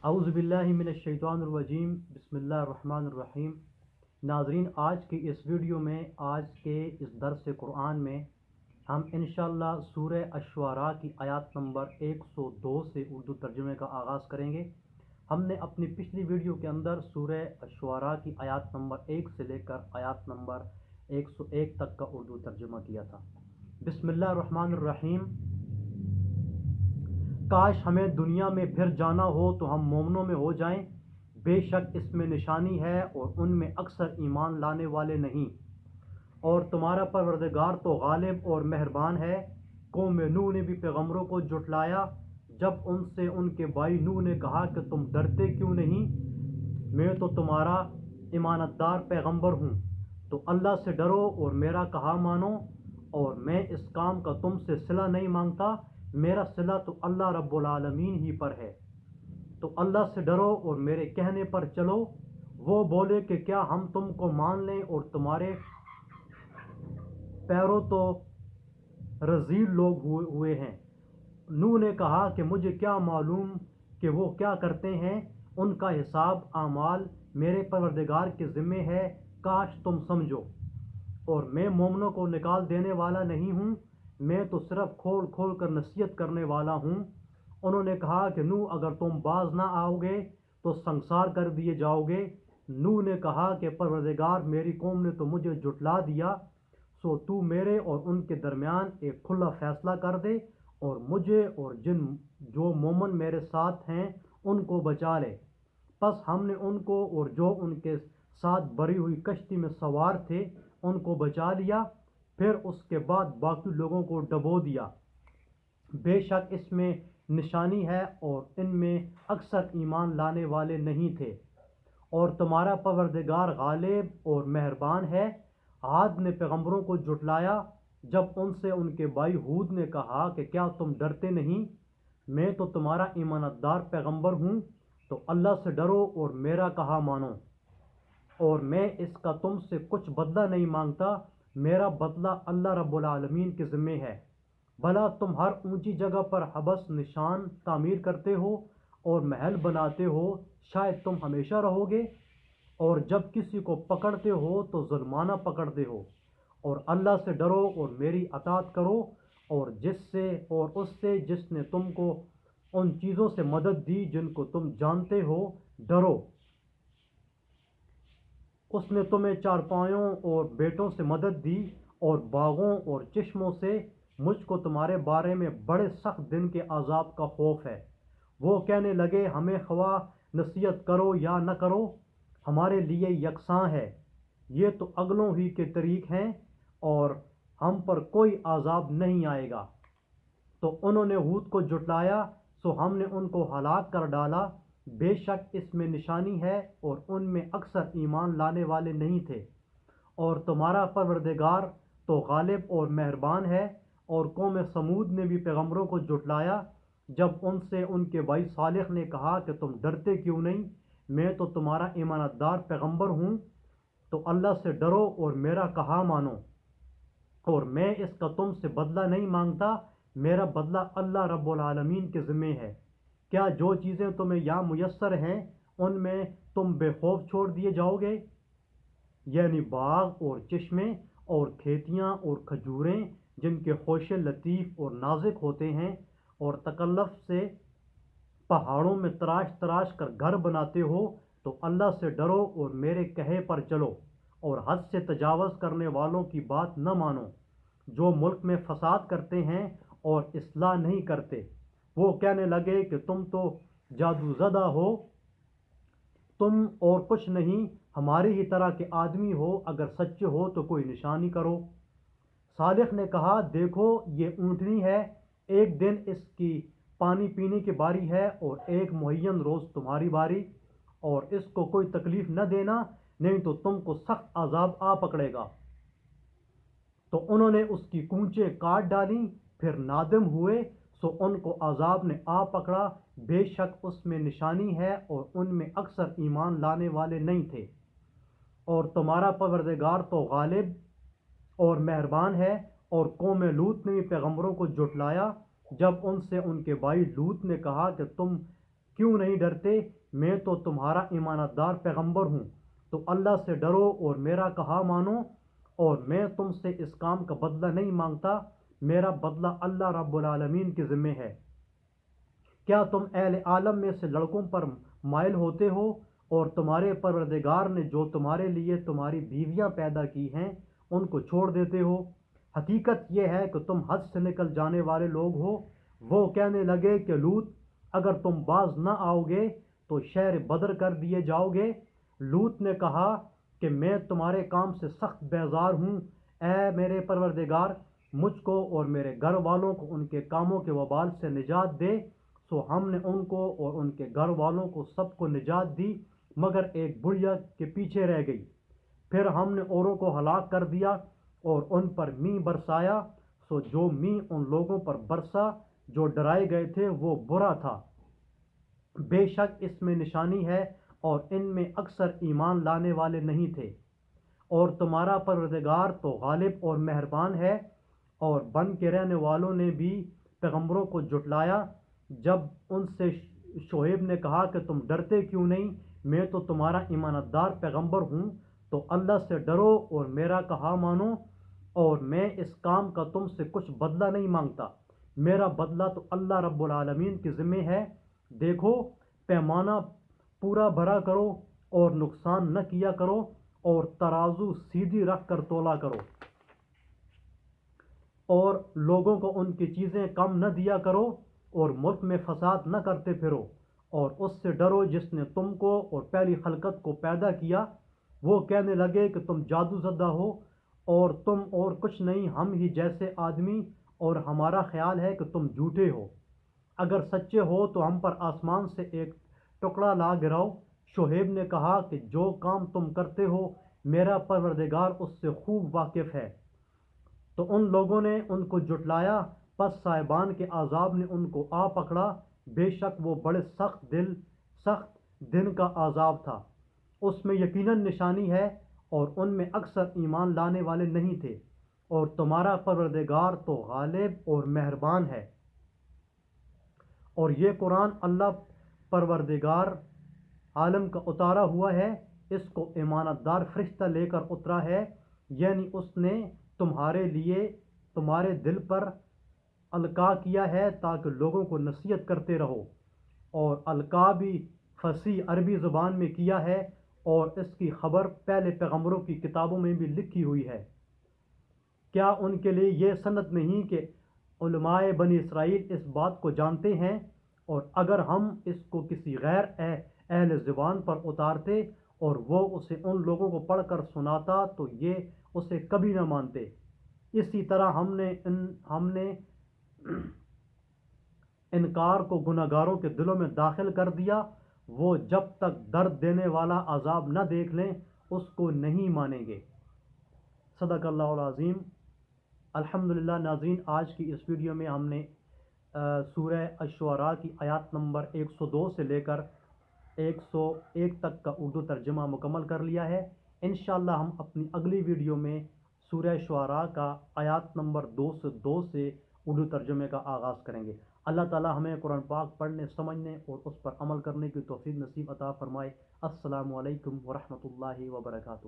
اعوذ باللہ من الشیطان الرجیم، بسم اللہ الرحمن الرحیم۔ ناظرین، آج کی اس ویڈیو میں، آج کے اس درس قرآن میں ہم انشاءاللہ سورہ الشعراء کی آیات نمبر 102 سے اردو ترجمے کا آغاز کریں گے۔ ہم نے اپنی پچھلی ویڈیو کے اندر سورہ الشعراء کی آیات نمبر 1 سے لے کر آیات نمبر 101 تک کا اردو ترجمہ کیا تھا۔ بسم اللہ الرحمن الرحیم۔ کاش ہمیں دنیا میں پھر جانا ہو تو ہم مومنوں میں ہو جائیں، بے شک اس میں نشانی ہے اور ان میں اکثر ایمان لانے والے نہیں۔ اور تمہارا پروردگار تو غالب اور مہربان ہے۔ قوم نوح نے بھی پیغمبروں کو جھٹلایا جب ان سے ان کے بھائی نوح نے کہا کہ تم ڈرتے کیوں نہیں، میں تو تمہارا امانت دار پیغمبر ہوں، تو اللہ سے ڈرو اور میرا کہا مانو، اور میں اس کام کا تم سے صلہ نہیں مانگتا، میرا صلہ تو اللہ رب العالمین ہی پر ہے، تو اللہ سے ڈرو اور میرے کہنے پر چلو۔ وہ بولے کہ کیا ہم تم کو مان لیں اور تمہارے پیروں تو رذیل لوگ ہوئے ہیں۔ نوح نے کہا کہ مجھے کیا معلوم کہ وہ کیا کرتے ہیں، ان کا حساب اعمال میرے پروردگار کے ذمے ہے، کاش تم سمجھو، اور میں مومنوں کو نکال دینے والا نہیں ہوں، میں تو صرف کھول کھول کر نصیحت کرنے والا ہوں۔ انہوں نے کہا کہ نوح اگر تم باز نہ آؤ گے تو سنسار کر دیے جاؤ گے۔ نوح نے کہا کہ پروردگار، میری قوم نے تو مجھے جھٹلا دیا، سو تو میرے اور ان کے درمیان ایک کھلا فیصلہ کر دے اور مجھے اور جو مومن میرے ساتھ ہیں ان کو بچا لے۔ پس ہم نے ان کو اور جو ان کے ساتھ بری ہوئی کشتی میں سوار تھے ان کو بچا لیا، پھر اس کے بعد باقی لوگوں کو ڈبو دیا۔ بے شک اس میں نشانی ہے اور ان میں اکثر ایمان لانے والے نہیں تھے۔ اور تمہارا پروردگار غالب اور مہربان ہے۔ عاد نے پیغمبروں کو جھٹلایا جب ان سے ان کے بھائی ہود نے کہا کہ کیا تم ڈرتے نہیں، میں تو تمہارا امانت دار پیغمبر ہوں، تو اللہ سے ڈرو اور میرا کہا مانو، اور میں اس کا تم سے کچھ بدلہ نہیں مانگتا، میرا بدلہ اللہ رب العالمین کے ذمے ہے۔ بھلا تم ہر اونچی جگہ پر حبس نشان تعمیر کرتے ہو اور محل بناتے ہو، شاید تم ہمیشہ رہو گے، اور جب کسی کو پکڑتے ہو تو ظلمانہ پکڑتے ہو، اور اللہ سے ڈرو اور میری اطاعت کرو، اور اس سے جس نے تم کو ان چیزوں سے مدد دی جن کو تم جانتے ہو ڈرو۔ اس نے تمہیں چارپائیوں اور بیٹوں سے مدد دی اور باغوں اور چشموں سے، مجھ کو تمہارے بارے میں بڑے سخت دن کے عذاب کا خوف ہے۔ وہ کہنے لگے ہمیں خواہ نصیحت کرو یا نہ کرو، ہمارے لیے یکساں ہے، یہ تو اگلوں ہی کے طریق ہیں اور ہم پر کوئی عذاب نہیں آئے گا۔ تو انہوں نے ہود کو جھٹلایا، سو ہم نے ان کو ہلاک کر ڈالا، بے شک اس میں نشانی ہے اور ان میں اکثر ایمان لانے والے نہیں تھے۔ اور تمہارا پروردگار تو غالب اور مہربان ہے۔ اور قوم سمود نے بھی پیغمبروں کو جھٹلایا جب ان سے ان کے بھائی صالح نے کہا کہ تم ڈرتے کیوں نہیں، میں تو تمہارا امانت دار پیغمبر ہوں، تو اللہ سے ڈرو اور میرا کہا مانو، اور میں اس کا تم سے بدلہ نہیں مانگتا، میرا بدلہ اللہ رب العالمین کے ذمے ہے۔ کیا جو چیزیں تمہیں یہاں میسر ہیں ان میں تم بے خوف چھوڑ دیے جاؤ گے، یعنی باغ اور چشمے اور کھیتیاں اور کھجوریں جن کے خوشے لطیف اور نازک ہوتے ہیں، اور تکلف سے پہاڑوں میں تراش تراش کر گھر بناتے ہو، تو اللہ سے ڈرو اور میرے کہے پر چلو، اور حد سے تجاوز کرنے والوں کی بات نہ مانو، جو ملک میں فساد کرتے ہیں اور اصلاح نہیں کرتے۔ وہ کہنے لگے کہ تم تو جادو زدہ ہو، تم اور کچھ نہیں، ہماری ہی طرح کے آدمی ہو، اگر سچے ہو تو کوئی نشانی کرو۔ صالح نے کہا دیکھو یہ اونٹنی ہے، ایک دن اس کی پانی پینے کی باری ہے اور ایک معین روز تمہاری باری، اور اس کو کوئی تکلیف نہ دینا، نہیں تو تم کو سخت عذاب آ پکڑے گا۔ تو انہوں نے اس کی کونچیں کاٹ ڈالیں، پھر نادم ہوئے، سو ان کو عذاب نے آ پکڑا، بے شک اس میں نشانی ہے اور ان میں اکثر ایمان لانے والے نہیں تھے۔ اور تمہارا پروردگار تو غالب اور مہربان ہے۔ اور قوم لوط نے بھی پیغمبروں کو جھٹلایا جب ان سے ان کے بھائی لوط نے کہا کہ تم کیوں نہیں ڈرتے؟ میں تو تمہارا ایماندار پیغمبر ہوں، تو اللہ سے ڈرو اور میرا کہا مانو، اور میں تم سے اس کام کا بدلہ نہیں مانگتا، میرا بدلہ اللہ رب العالمین کے ذمہ ہے۔ کیا تم اہل عالم میں سے لڑکوں پر مائل ہوتے ہو، اور تمہارے پروردگار نے جو تمہارے لیے تمہاری بیویاں پیدا کی ہیں ان کو چھوڑ دیتے ہو؟ حقیقت یہ ہے کہ تم حد سے نکل جانے والے لوگ ہو۔ وہ کہنے لگے کہ لوط، اگر تم باز نہ آؤ گے تو شہر بدر کر دیے جاؤ گے۔ لوط نے کہا کہ میں تمہارے کام سے سخت بیزار ہوں، اے میرے پروردگار، مجھ کو اور میرے گھر والوں کو ان کے کاموں کے وبال سے نجات دے۔ سو ہم نے ان کو اور ان کے گھر والوں کو سب کو نجات دی، مگر ایک بڑھیا کے پیچھے رہ گئی۔ پھر ہم نے اوروں کو ہلاک کر دیا اور ان پر مینہ برسایا، سو جو مینہ ان لوگوں پر برسا جو ڈرائے گئے تھے وہ برا تھا۔ بے شک اس میں نشانی ہے اور ان میں اکثر ایمان لانے والے نہیں تھے۔ اور تمہارا پروردگار تو غالب اور مہربان ہے۔ اور بن کے رہنے والوں نے بھی پیغمبروں کو جھٹلایا۔ جب ان سے شعیب نے کہا کہ تم ڈرتے کیوں نہیں؟ میں تو تمہارا ایماندار پیغمبر ہوں، تو اللہ سے ڈرو اور میرا کہا مانو، اور میں اس کام کا تم سے کچھ بدلہ نہیں مانگتا، میرا بدلہ تو اللہ رب العالمین کے ذمہ ہے۔ دیکھو، پیمانہ پورا بھرا کرو اور نقصان نہ کیا کرو، اور ترازو سیدھی رکھ کر تولا کرو، اور لوگوں کو ان کی چیزیں کم نہ دیا کرو، اور ملک میں فساد نہ کرتے پھرو، اور اس سے ڈرو جس نے تم کو اور پہلی خلقت کو پیدا کیا۔ وہ کہنے لگے کہ تم جادو زدہ ہو، اور تم اور کچھ نہیں، ہم ہی جیسے آدمی، اور ہمارا خیال ہے کہ تم جھوٹے ہو۔ اگر سچے ہو تو ہم پر آسمان سے ایک ٹکڑا لا گراؤ۔ شعیب نے کہا کہ جو کام تم کرتے ہو میرا پروردگار اس سے خوب واقف ہے۔ تو ان لوگوں نے ان کو جھٹلایا، پس صاحبان کے عذاب نے ان کو آ پکڑا، بے شک وہ بڑے سخت دن کا عذاب تھا۔ اس میں یقیناً نشانی ہے اور ان میں اکثر ایمان لانے والے نہیں تھے۔ اور تمہارا پروردگار تو غالب اور مہربان ہے۔ اور یہ قرآن اللہ پروردگار عالم کا اتارا ہوا ہے، اس کو ایماندار فرشتہ لے کر اترا ہے، یعنی اس نے تمہارے لیے تمہارے دل پر القاء کیا ہے تاکہ لوگوں کو نصیحت کرتے رہو۔ اور القاء بھی فصیح عربی زبان میں کیا ہے، اور اس کی خبر پہلے پیغمبروں کی کتابوں میں بھی لکھی ہوئی ہے۔ کیا ان کے لیے یہ سنت نہیں کہ علماء بنی اسرائیل اس بات کو جانتے ہیں؟ اور اگر ہم اس کو کسی غیر اہل زبان پر اتارتے اور وہ اسے ان لوگوں کو پڑھ کر سناتا تو یہ اسے کبھی نہ مانتے۔ اسی طرح ہم نے انکار کو گناہگاروں کے دلوں میں داخل کر دیا، وہ جب تک درد دینے والا عذاب نہ دیکھ لیں اس کو نہیں مانیں گے۔ صدق اللہ العظیم۔ الحمدللہ ناظرین، آج کی اس ویڈیو میں ہم نے سورہ الشعراء کی آیات نمبر 102 سے لے کر 101 تک کا اردو ترجمہ مکمل کر لیا ہے۔ انشاءاللہ ہم اپنی اگلی ویڈیو میں سورہ شعراء کا آیات نمبر 202 سے اردو ترجمے کا آغاز کریں گے۔ اللہ تعالی ہمیں قرآن پاک پڑھنے، سمجھنے اور اس پر عمل کرنے کی توفیق نصیب عطا فرمائے۔ السلام علیکم ورحمۃ اللہ وبرکاتہ۔